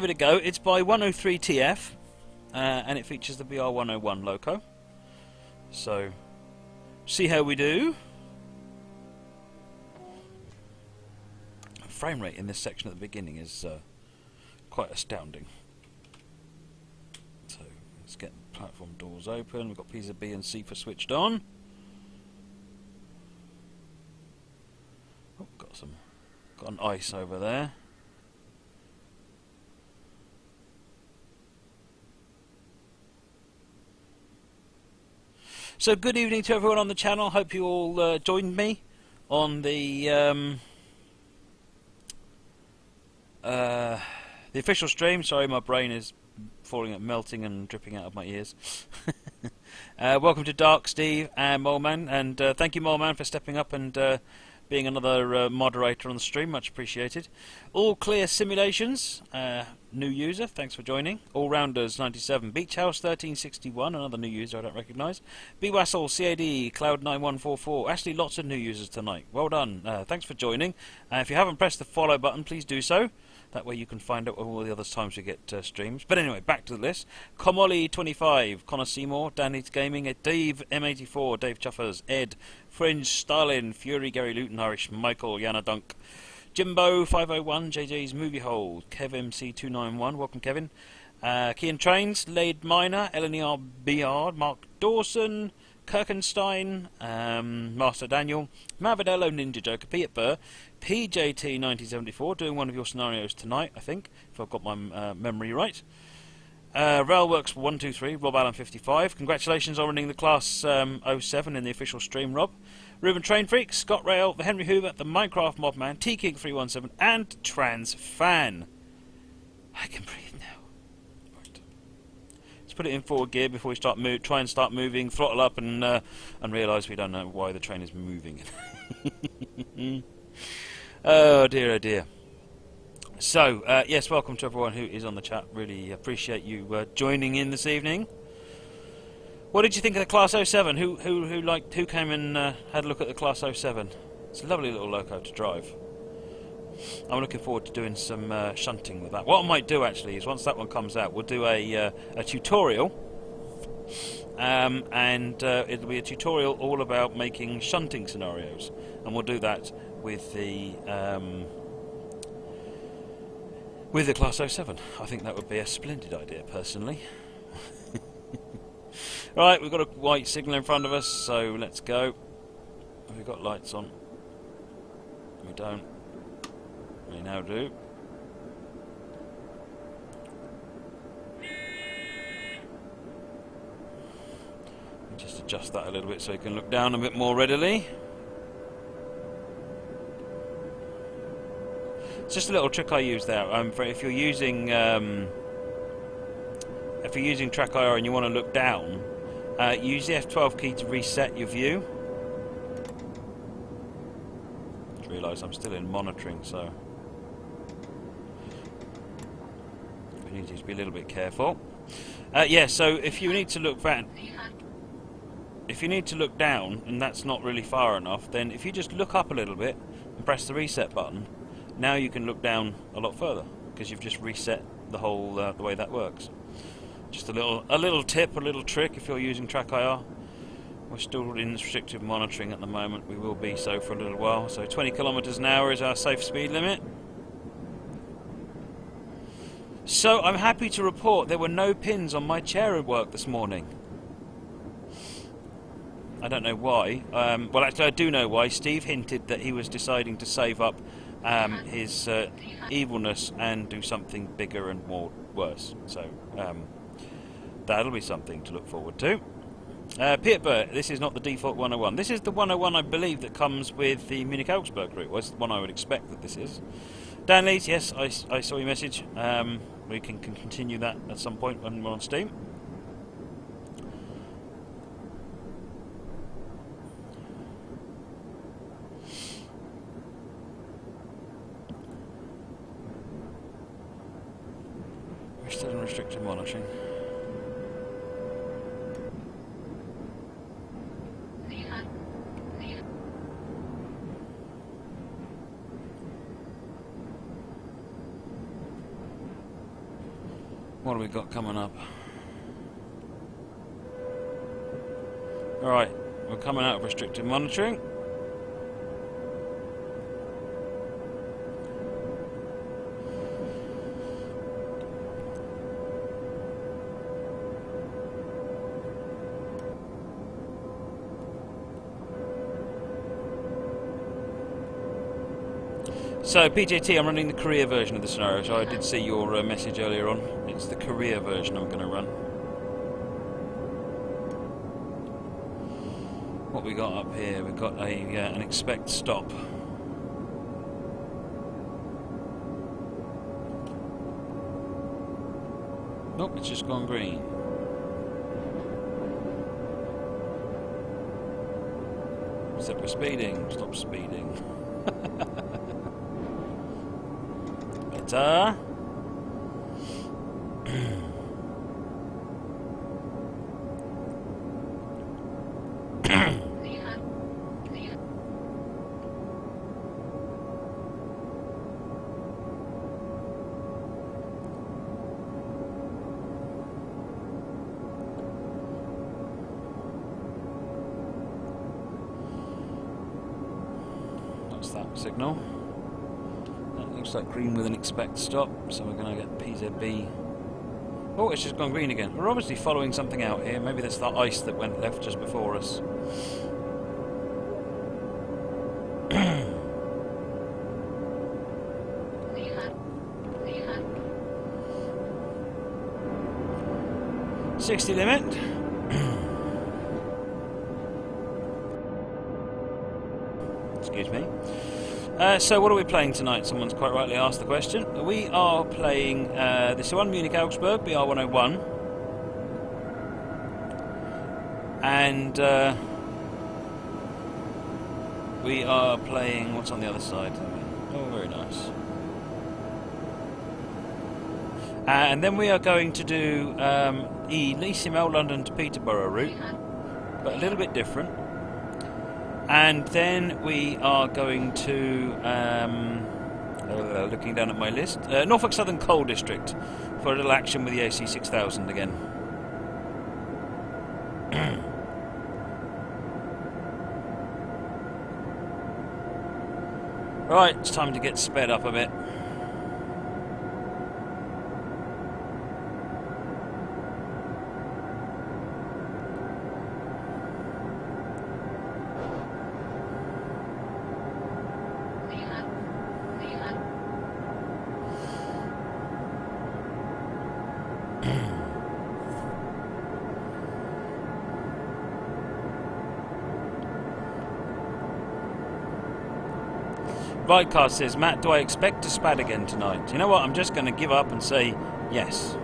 Give it a go. It's by 103TF, and it features the BR101 logo. So, see how we do. Frame rate in this section at the beginning is quite astounding. So, let's get the platform doors open. We've got P's B and C for switched on. Oh, got an ice over there. So good evening to everyone on the channel. Hope you all joined me on the official stream. Sorry, my brain is melting and dripping out of my ears. Welcome to Dark, Steve, and Moleman, and thank you, Moleman, for stepping up and being another moderator on the stream. Much appreciated. All clear simulations. New user, thanks for joining. All Rounders 97. Beach House 1361, another new user I don't recognise. B Wassel CAD Cloud 9144. Actually, lots of new users tonight. Well done. Thanks for joining. If you haven't pressed the follow button, please do so. That way you can find out all the other times we get streams. But anyway, back to the list. Comolly25, Connor Seymour, Dan Eats Gaming, Dave M84, Dave Chuffers, Ed, Fringe, Stalin, Fury, Gary Luton, Irish, Michael, Yana Dunk, Jimbo 501, JJ's Movie Hole, KevMC291, welcome Kevin, Kian Trains, Lade Miner, Eleanor Biard, Mark Dawson, Kirkenstein, Master Daniel, Mavadello Ninja Joker, Peter Burr, PJT1974, doing one of your scenarios tonight, I think, if I've got my memory right. Railworks 123, Rob Allen 55. Congratulations on winning the Class 07 in the official stream, Rob. Ruben Train Freak, Scott Rail, the Henry Hoover, the Minecraft Mobman, T-King 317, and Trans Fan. I can breathe now. Right. Let's put it in forward gear before we try and start moving, throttle up, and realise we don't know why the train is moving. Oh dear, oh dear. So, yes, welcome to everyone who is on the chat. Really appreciate you joining in this evening. What did you think of the Class 07? Who came and had a look at the Class 07? It's a lovely little loco to drive. I'm looking forward to doing some shunting with that. What I might do actually is once that one comes out, we'll do a tutorial, and it'll be a tutorial all about making shunting scenarios, and we'll do that with the Class 07. I think that would be a splendid idea, personally. Right, we've got a white signal in front of us, so let's go. Have we got lights on? We don't. We now do. Just adjust that a little bit so you can look down a bit more readily. It's just a little trick I use there. If you're using track IR and you want to look down, use the F12 key to reset your view. Just realise I'm still in monitoring, so we need to be a little bit careful. Yeah, so if you need to look back, if you need to look down and that's not really far enough, then if you just look up a little bit and press the reset button, now you can look down a lot further because you've just reset the whole the way that works. Just a little tip, a little trick if you're using track IR. We're still in restrictive monitoring at the moment. We will be so for a little while. So 20 kilometers an hour is our safe speed limit. So I'm happy to report there were no pins on my chair at work this morning. I don't know why. Well, actually I do know why. Steve hinted that he was deciding to save up his evilness and do something bigger and more worse. So that'll be something to look forward to. Peter Burr, this is not the default 101. This is the 101, I believe, that comes with the Munich Augsburg route. Was the one I would expect that this is. Dan Leeds, yes, I saw your message. We can continue that at some point when we're on Steam. We're still in restricted monitoring. What have we got coming up? Alright, we're coming out of restricted monitoring. So, PJT, I'm running the career version of the scenario, so I did see your message earlier on. It's the career version I'm going to run. What we got up here? We've got an expect stop. Nope, it's just gone green. Except for speeding. Stop speeding. Better. That's that signal. That looks like green with an expect stop, so we're going to get PZB. Oh, it's just gone green again. We're obviously following something out here. Maybe that's the ice that went left just before us. .60 limit. Excuse me. So what are we playing tonight? Someone's quite rightly asked the question. We are playing this one, Munich Augsburg, BR101. And we are playing, what's on the other side? Oh, very nice. And then we are going to do Lissimo London to Peterborough route, but a little bit different. And then we are going to, looking down at my list, Norfolk Southern Coal District for a little action with the AC 6000 again. Right, it's time to get sped up a bit. Videcast says, Matt, do I expect to spad again tonight? You know what, I'm just going to give up and say yes.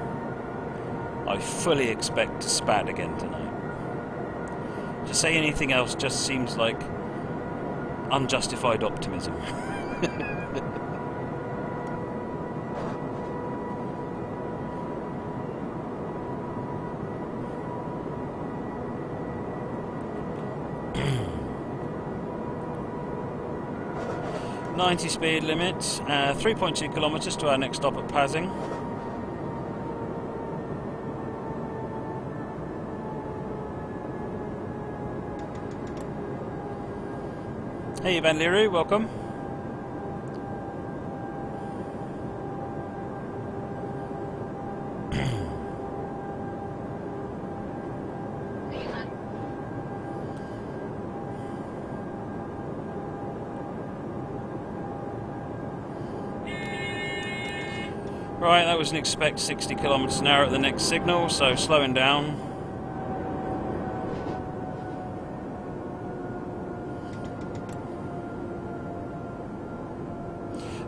I fully expect to spad again tonight. To say anything else just seems like unjustified optimism. .90 speed limit, 3.2 kilometres to our next stop at Pasing. Hey Van Leroy, welcome. Right, that was an expect 60 kilometres an hour at the next signal, so slowing down.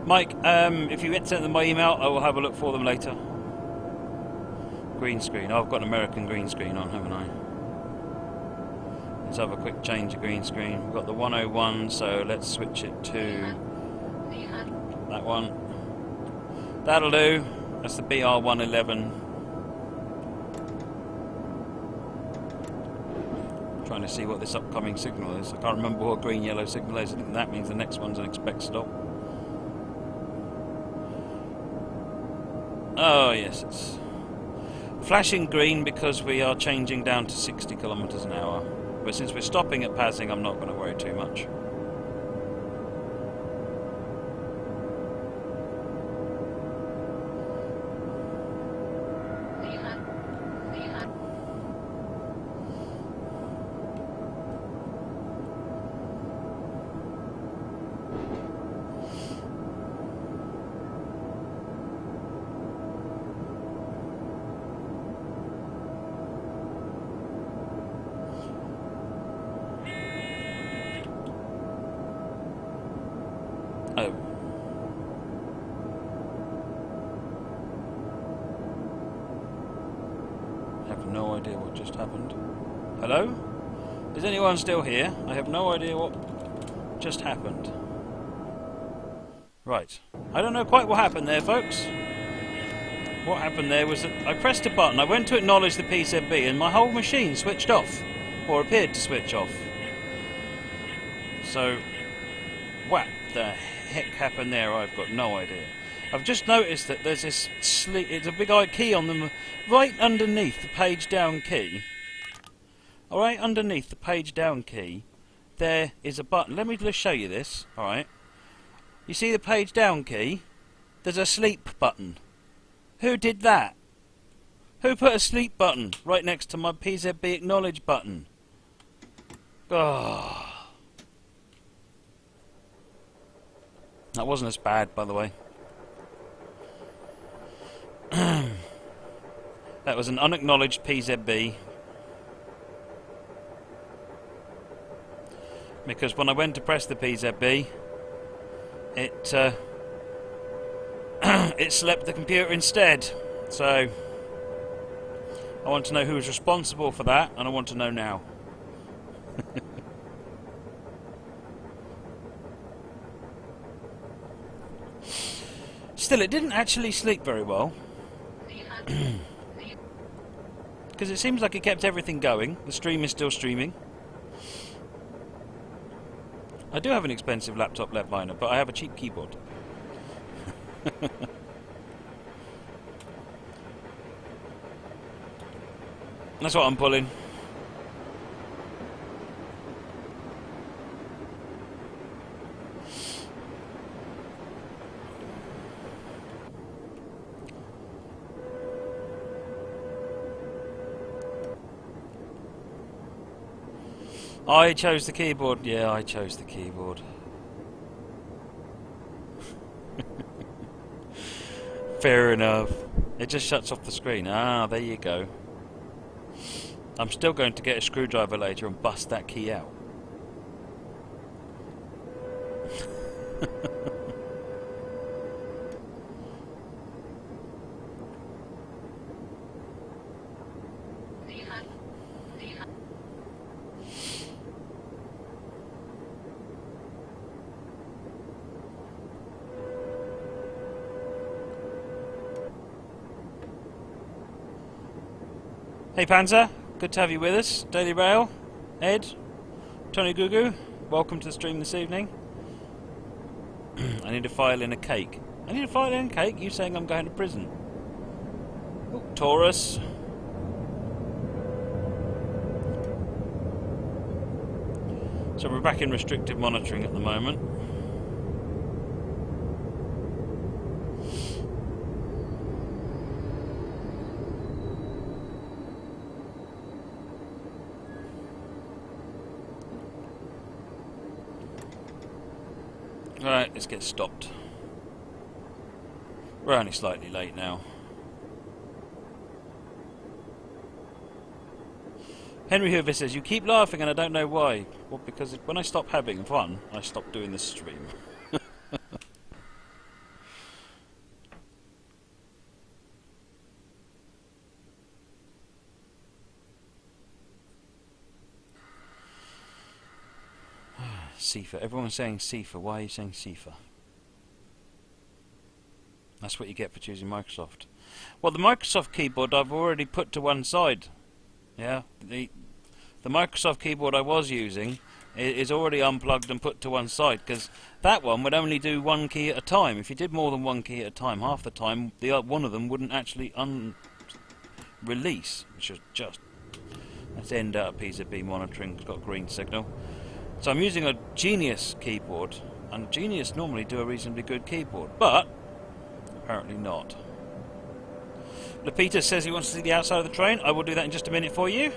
Mike, if you send them my email, I will have a look for them later. Green screen. Oh, I've got an American green screen on, haven't I? Let's have a quick change of green screen. We've got the 101, so let's switch it to that one. That'll do. That's the BR111. Trying to see what this upcoming signal is. I can't remember what green yellow signal is. I think that means the next one's an expect stop. Oh yes, it's Flashing green because we are changing down to 60 kilometers an hour. But since we're stopping at passing, I'm not going to worry too much. Oh. I have no idea what just happened. Hello? Is anyone still here? I have no idea what just happened. Right. I don't know quite what happened there, folks. What happened there was that I pressed a button, I went to acknowledge the PZB, and my whole machine switched off. Or appeared to switch off. So, what the heck happened there? I've got no idea. I've just noticed that there's this it's a big key on them right underneath the page down key. Alright, underneath the page down key there is a button. Let me just show you this. Alright. You see the page down key? There's a sleep button. Who did that? Who put a sleep button right next to my PZB acknowledge button? Oh. That wasn't as bad, by the way. That was an unacknowledged PZB. Because when I went to press the PZB, it it slept the computer instead. So I want to know who was responsible for that, and I want to know now. Still, it didn't actually sleep very well. Because it seems like it kept everything going. The stream is still streaming. I do have an expensive laptop left liner, but I have a cheap keyboard. That's what I'm pulling. I chose the keyboard. Yeah, I chose the keyboard. Fair enough. It just shuts off the screen. Ah, there you go. I'm still going to get a screwdriver later and bust that key out. Hey Panzer, good to have you with us. Daily Rail, Ed, Tony Gugu, welcome to the stream this evening. I need to file in a cake. I need to file in a cake? You saying I'm going to prison? Oh, Taurus. So we're back in restricted monitoring at the moment. Alright, let's get stopped. We're only slightly late now. Henry Hoover says, you keep laughing and I don't know why. Well, because when I stop having fun, I stop doing this stream. Sifa. Everyone's saying Sifa. Why are you saying Sifa? That's what you get for choosing Microsoft. Well, the Microsoft keyboard I've already put to one side. Yeah, the Microsoft keyboard I was using is already unplugged and put to one side, because that one would only do one key at a time. If you did more than one key at a time, half the time, one of them wouldn't actually release, which is just... Let's end out a piece of B monitoring, it's got a green signal. So I'm using a Genius keyboard, and Genius normally do a reasonably good keyboard, but apparently not. Lapita says he wants to see the outside of the train. I will do that in just a minute for you.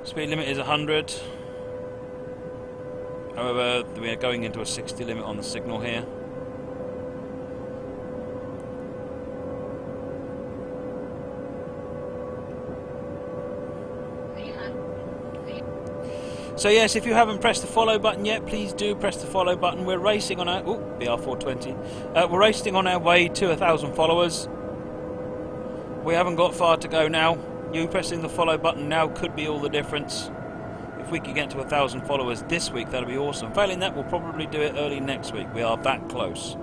Speed limit is 100. However, we are going into a 60 limit on the signal here. So yes, if you haven't pressed the follow button yet, please do press the follow button. We're racing on our... Oh, BR101. We're racing on our way to 1,000 followers. We haven't got far to go now. You pressing the follow button now could be all the difference. If we can get to 1,000 followers this week, that'll be awesome. Failing that, we'll probably do it early next week. We are that close.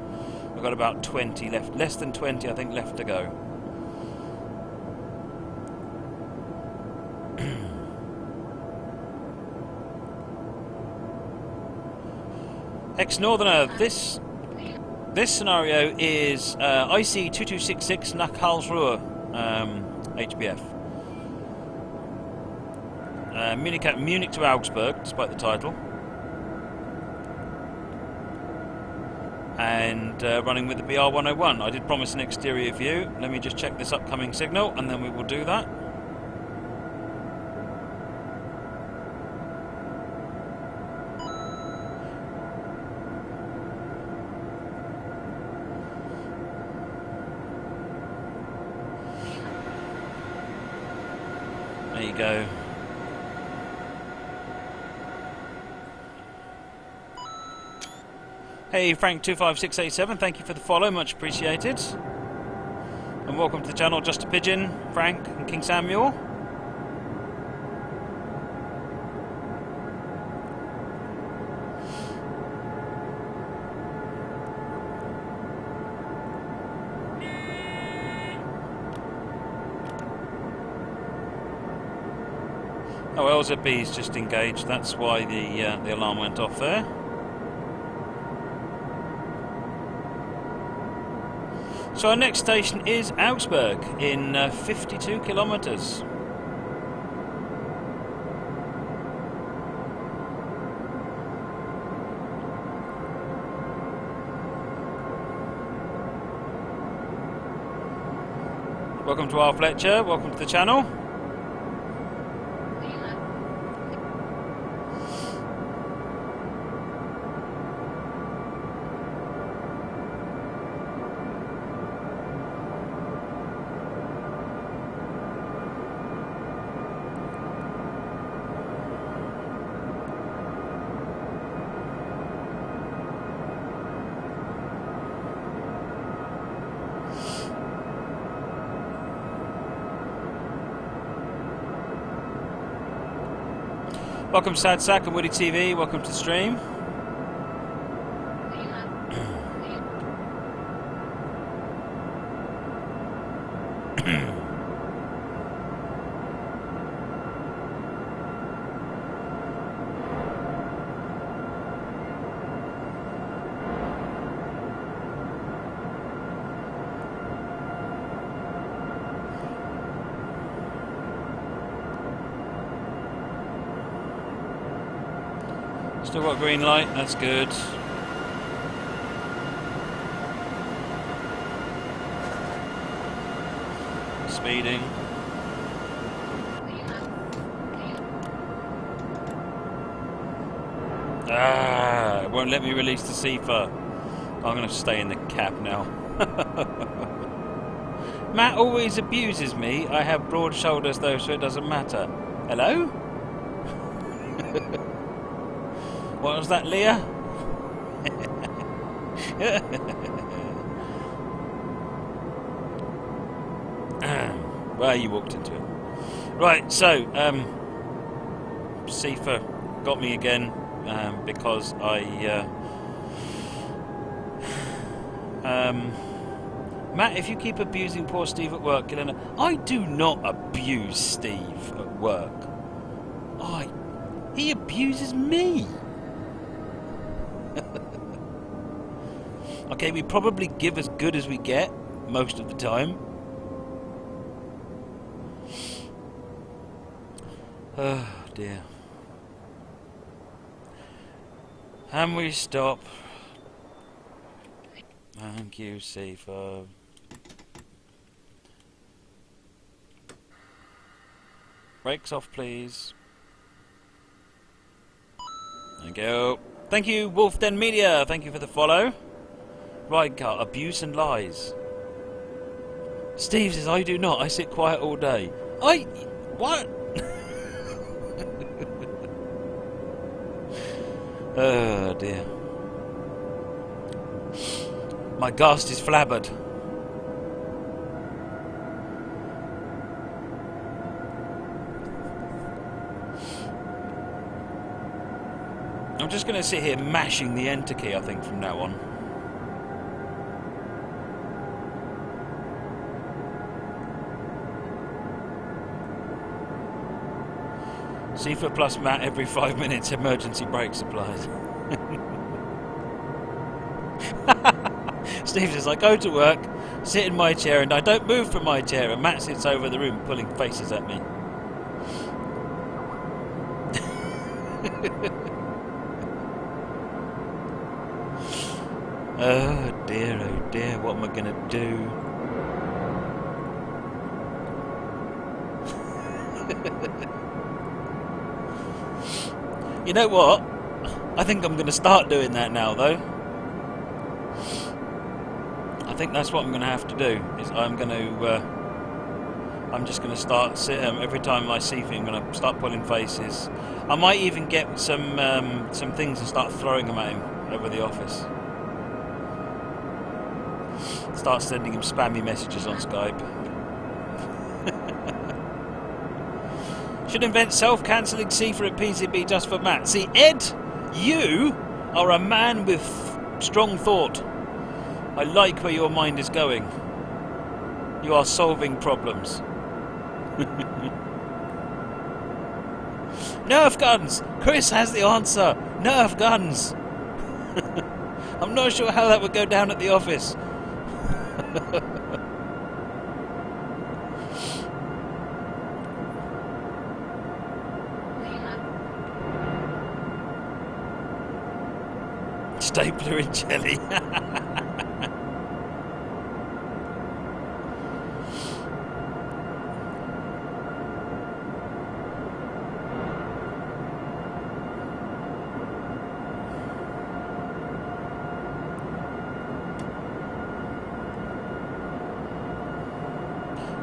We've got about 20 left. Less than 20, I think, left to go. Ex-Northerner, this scenario is IC 2266 nach Karlsruhe, HBF. Munich to Augsburg, despite the title. And running with the BR101. I did promise an exterior view. Let me just check this upcoming signal, and then we will do that. There you go. Hey Frank25687, thank you for the follow, much appreciated. And welcome to the channel, Just a Pigeon, Frank and King Samuel. Oh, LZB's just engaged, that's why the alarm went off there. So our next station is Augsburg in 52 kilometres. Welcome to our Fletcher, welcome to the channel. Welcome Sad Sack and Woody TV, welcome to the stream. Still got green light, that's good. Speeding. It won't let me release the CFA. I'm going to stay in the cab now. Matt always abuses me. I have broad shoulders though, so it doesn't matter. Hello? What was that, Leah? Well, you walked into it. Right, so, CFA got me again, because Matt, if you keep abusing poor Steve at work, I do not abuse Steve at work. He abuses me. Okay, we probably give as good as we get most of the time. Oh dear. And we stop. Thank you, Safer. Brakes off, please. There we go. Thank you, Wolf Den Media. Thank you for the follow. Right, car, abuse and lies. Steve says, I do not. I sit quiet all day. What? Oh dear. My ghast is flabbered. I'm just going to sit here mashing the enter key, I think, from now on. Seafoot plus Matt every 5 minutes, emergency brake supplies. Steve says, I go to work, sit in my chair, and I don't move from my chair, and Matt sits over the room pulling faces at me. Oh dear, what am I going to do? You know what? I think I'm going to start doing that now, though. I think that's what I'm going to have to do. Is I'm just going to start every time I see things, I'm going to start pulling faces. I might even get some things and start throwing them at him over the office. Start sending him spammy messages on Skype. Should invent self-cancelling Cipher at PCB just for Matt. See, Ed, you are a man with strong thought. I like where your mind is going. You are solving problems. Nerf guns! Chris has the answer! Nerf guns! I'm not sure how that would go down at the office. Stapler and jelly.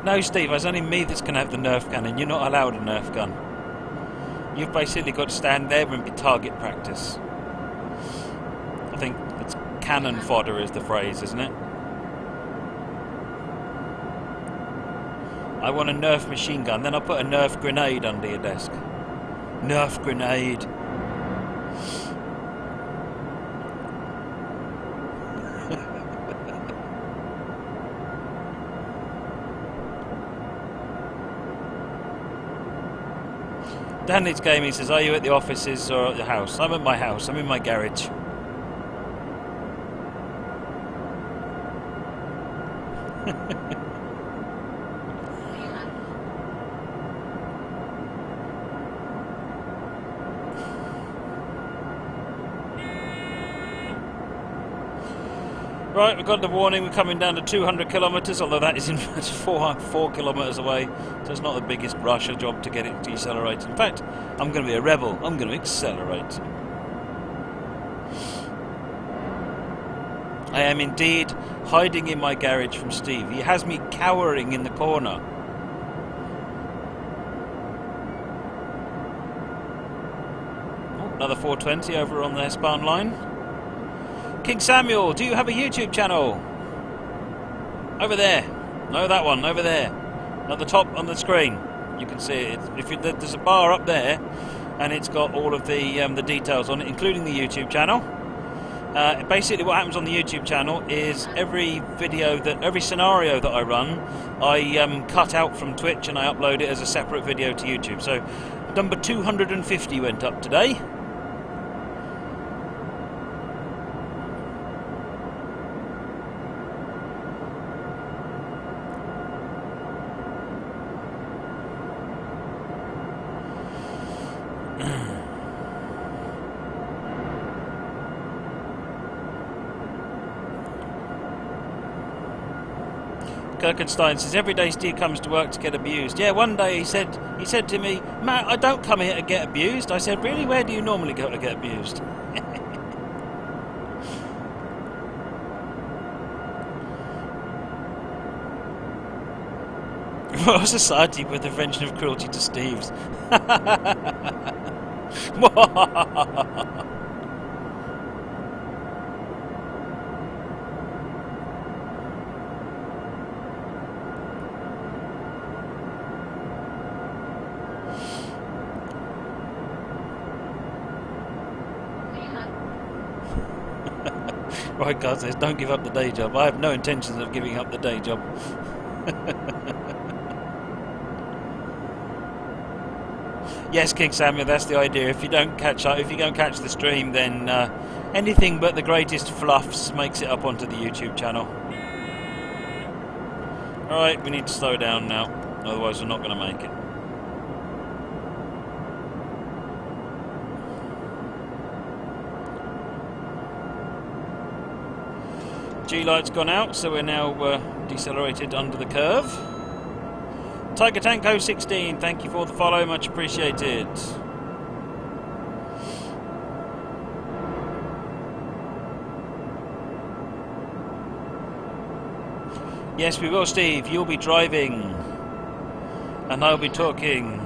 No, Steve, it's only me that's going to have the Nerf gun, and you're not allowed a Nerf gun. You've basically got to stand there and be target practice. I think it's cannon fodder is the phrase, isn't it? I want a Nerf machine gun, then I'll put a Nerf grenade under your desk. Nerf grenade. Dan Needs Gaming says, are you at the offices or at the house? I'm at my house, I'm in my garage. Right, we've got the warning, we're coming down to 200 kilometres, although that is in fact 4 kilometres away, so it's not the biggest rush or job to get it decelerated. In fact, I'm going to be a rebel, I'm going to accelerate. I am indeed hiding in my garage from Steve. He has me cowering in the corner. Oh, another 420 over on the S-Bahn line. King Samuel, do you have a YouTube channel? Over there. No, that one, over there. At the top on the screen. You can see it. There's a bar up there, and it's got all of the details on it, including the YouTube channel. Basically what happens on the YouTube channel is every scenario that I run, I cut out from Twitch and I upload it as a separate video to YouTube. So number 250 went up today. Kirkenstein says, every day Steve comes to work to get abused. Yeah, one day he said to me, Matt, I don't come here to get abused. I said, really? Where do you normally go to get abused? Royal Society with the Prevention of Cruelty to Steves. Right, guys, says, don't give up the day job. I have no intentions of giving up the day job. Yes, King Samuel, that's the idea. If you don't catch the stream, then anything but the greatest fluffs makes it up onto the YouTube channel. Alright, we need to slow down now, otherwise we're not going to make it. G-light's gone out, so we're now decelerated under the curve. Tiger Tanko 16, thank you for the follow, much appreciated. Yes, we will, Steve. You'll be driving, and I'll be talking.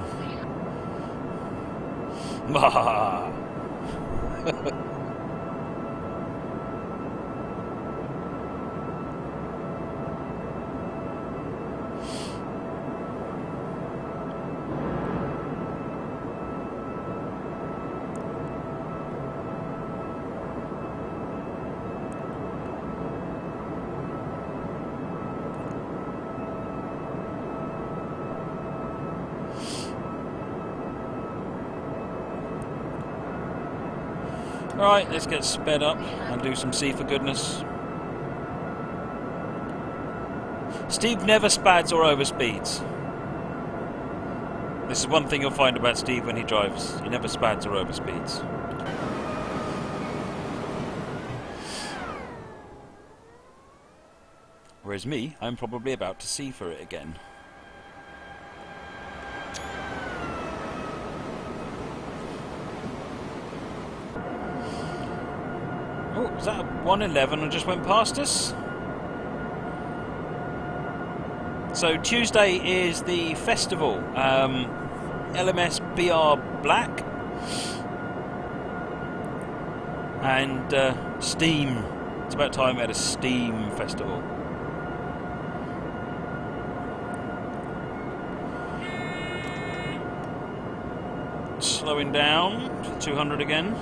Alright, let's get sped up and do some C for goodness. Steve never spads or overspeeds. This is one thing you'll find about Steve when he drives. He never spads or overspeeds. Whereas me, I'm probably about to C for it again. Oh, is that a 111 and just went past us? So Tuesday is the festival, LMS BR Black and Steam. It's about time we had a Steam festival. Slowing down to 200 again.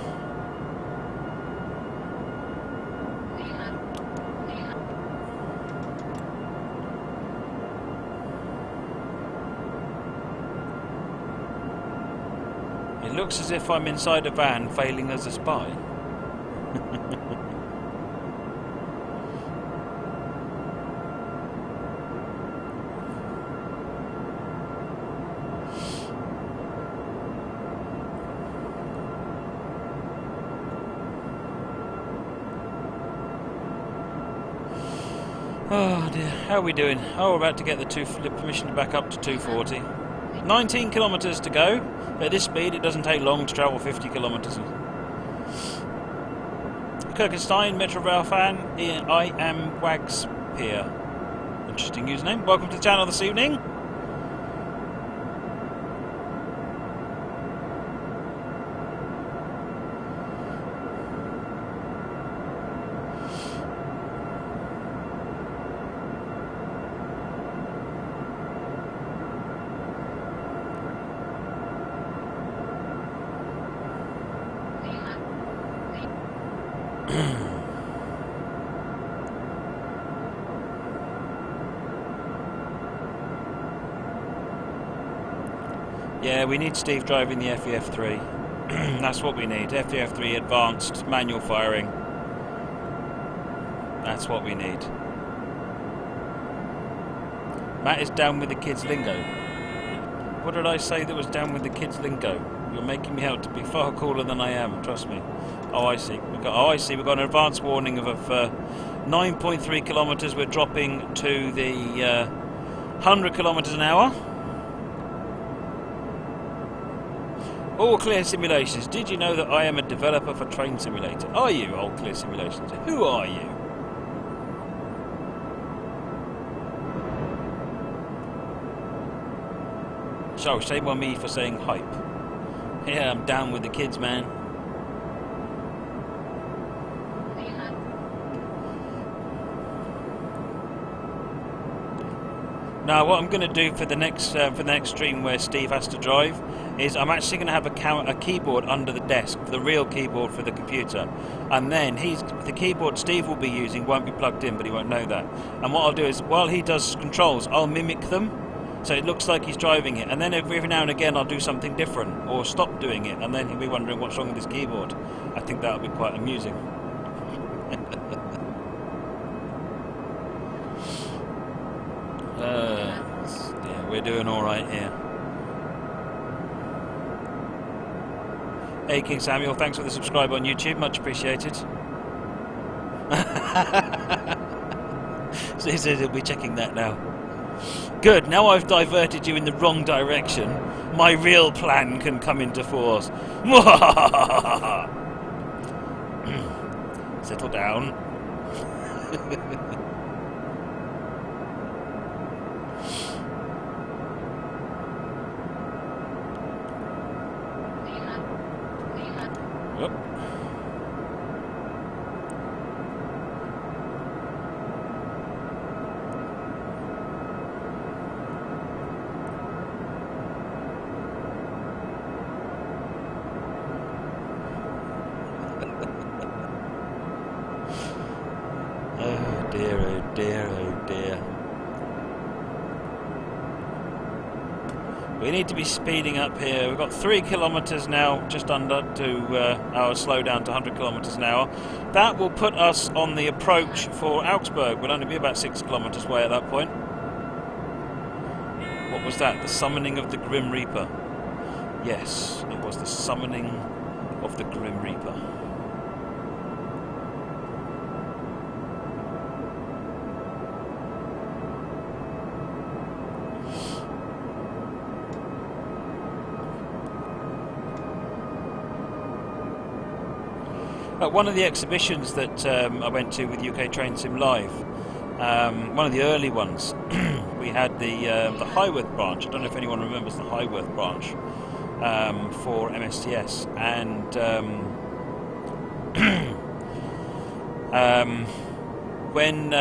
It looks as if I'm inside a van failing as a spy. Oh dear, how are we doing? Oh, we're about to get the permission to back up to 240. 19 kilometres to go. At this speed, it doesn't take long to travel 50 kilometres. Kirkenstein, Metro Rail fan. I am Wags here. Interesting username. Welcome to the channel this evening. Yeah, we need Steve driving the FEF3. That's what we need. FEF3 advanced manual firing. That's what we need. Matt is down with the kids' lingo. What did I say that was down with the kids' lingo? You're making me out to be far cooler than I am, trust me. Oh, I see. We've got an advance warning of 9.3 kilometres, we're dropping to the 100 kilometres an hour. All Clear Simulations. Did you know that I am a developer for Train Simulator? Are you, All Clear Simulations? Who are you? So, shame on me for saying hype. Yeah, I'm down with the kids, man. Now, what I'm going to do for the next stream where Steve has to drive is I'm actually going to have a keyboard under the desk, the real keyboard for the computer, and then the keyboard Steve will be using won't be plugged in, but he won't know that. And what I'll do is, while he does controls, I'll mimic them, so it looks like he's driving it, and then every now and again I'll do something different or stop doing it, and then he'll be wondering what's wrong with his keyboard. I think that'll be quite amusing. Yeah, we're doing all right here. Hey, King Samuel, thanks for the subscribe on YouTube, much appreciated. So he says he'll be checking that now. Good, now I've diverted you in the wrong direction, my real plan can come into force. Settle down. Whoop. Oh dear, oh dear, oh dear. We need to be speeding up here. We've got 3 kilometres now, just under, to our slow down to 100 kilometres an hour. That will put us on the approach for Augsburg. We'll only be about 6 kilometres away at that point. What was that? The summoning of the Grim Reaper. Yes, it was the summoning of the Grim Reaper. At one of the exhibitions that I went to with UK Train Sim Live, one of the early ones, we had the Highworth branch. I don't know if anyone remembers the Highworth branch for MSTS, and when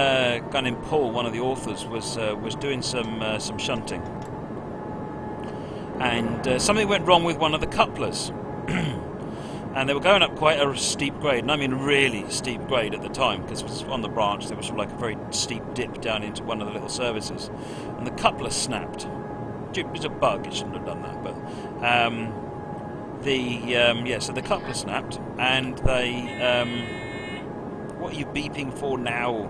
Gunnin Paul, one of the authors, was doing some shunting, and something went wrong with one of the couplers. And they were going up quite a steep grade, and I mean really steep grade at the time, because it was on the branch. There was sort of like a very steep dip down into one of the little services, and the coupler snapped. It was a bug; it shouldn't have done that, but so the coupler snapped, and they what are you beeping for now?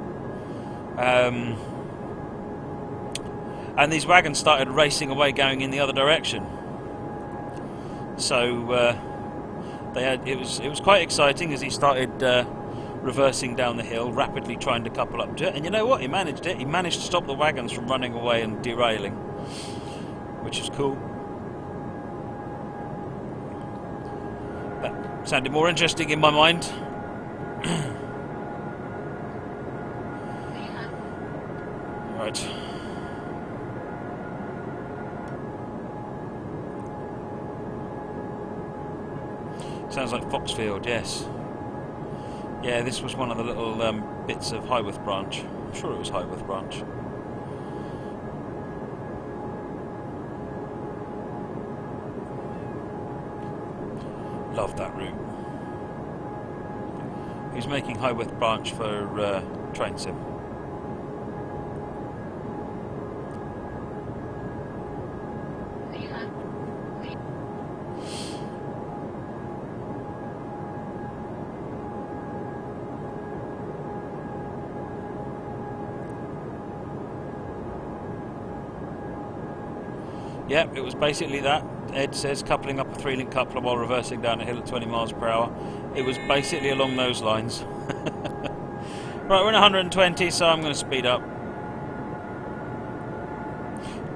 And these wagons started racing away, going in the other direction. So. It was quite exciting as he started reversing down the hill, rapidly trying to couple up to it. And you know what? He managed it. He managed to stop the wagons from running away and derailing, which is cool. That sounded more interesting in my mind. Right. Sounds like Foxfield, yes. Yeah, this was one of the little bits of Highworth branch. I'm sure it was Highworth branch. Love that route. Who's making Highworth branch for Train Sim? Yep, it was basically that. Ed says coupling up a 3-link coupler while reversing down a hill at 20 miles per hour. It was basically along those lines. Right, we're in 120, so I'm going to speed up.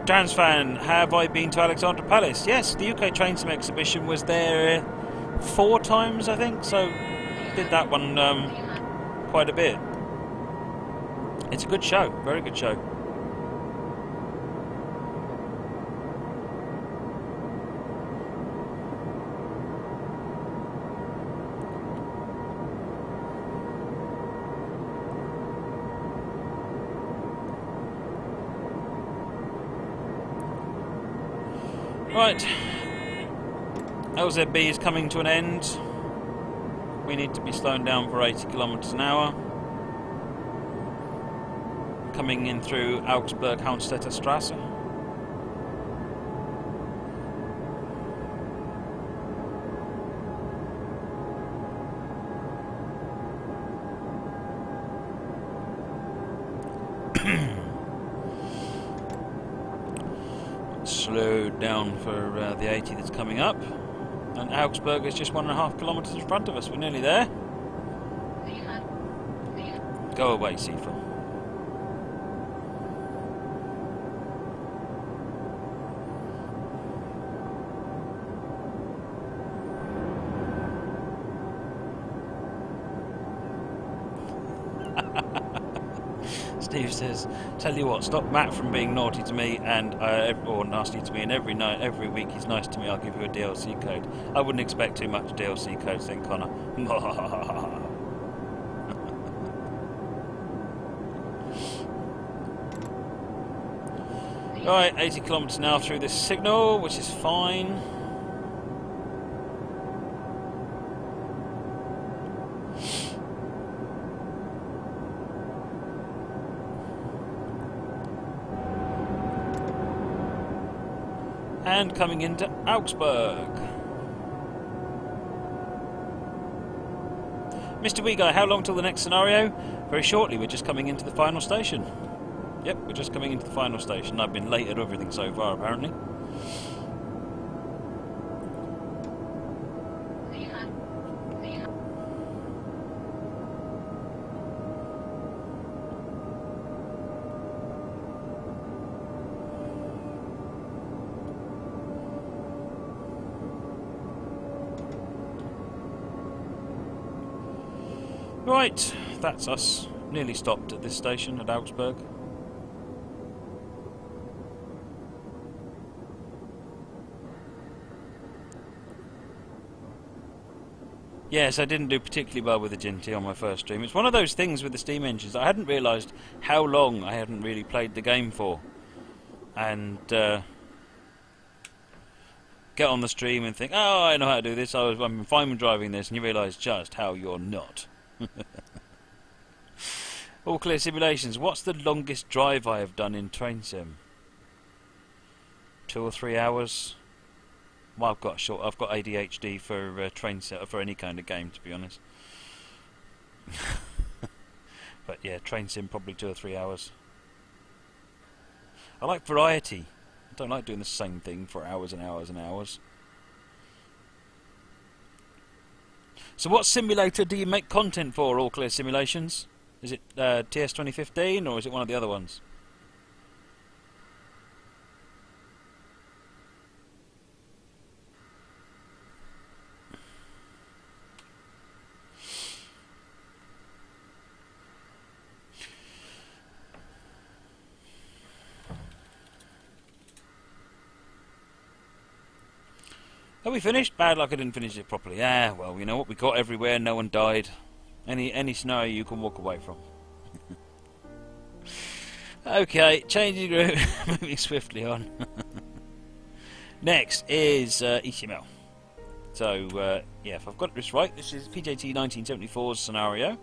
Transfan, have I been to Alexandra Palace? Yes, the UK Train Sim exhibition was there 4 times, I think, so did that one quite a bit. It's a good show, very good show. Right, LZB is coming to an end. We need to be slowing down for 80 kilometers an hour. Coming in through Augsburg Haunstetter Strasse. Slow down for the 80 that's coming up, and Augsburg is just 1.5 kilometres in front of us. We're nearly there. Go away, Seafoam. Steve says, "Tell you what, stop Matt from being naughty to me and or nasty to me, and every week he's nice to me. I'll give you a DLC code." I wouldn't expect too much DLC codes then, Connor. Right, 80 kilometers now through this signal, which is fine. And coming into Augsburg. Mr. Wee Guy, how long till the next scenario? Very shortly, we're just coming into the final station. Yep, we're just coming into the final station. I've been late at everything so far, apparently. Right, that's us. Nearly stopped at this station at Augsburg. Yes, I didn't do particularly well with the Ginty on my first stream. It's one of those things with the Steam engines. I hadn't realised how long I hadn't really played the game for. And get on the stream and think, oh, I know how to do this. I'm fine with driving this, and you realise just how you're not. All clear simulations. What's the longest drive I have done in Train Sim? 2 or 3 hours. Well, I've got ADHD for Train Sim, for any kind of game, to be honest. But yeah, Train Sim probably 2 or 3 hours. I like variety. I don't like doing the same thing for hours and hours and hours. So what simulator do you make content for, All Clear Simulations? Is it TS 2015 or is it one of the other ones? Are we finished? Bad luck I didn't finish it properly. Ah, well, you know what? We got everywhere, no one died. Any scenario you can walk away from. Okay, changing route, moving swiftly on. Next is ECML. So, yeah, if I've got this right, this is PJT 1974's scenario.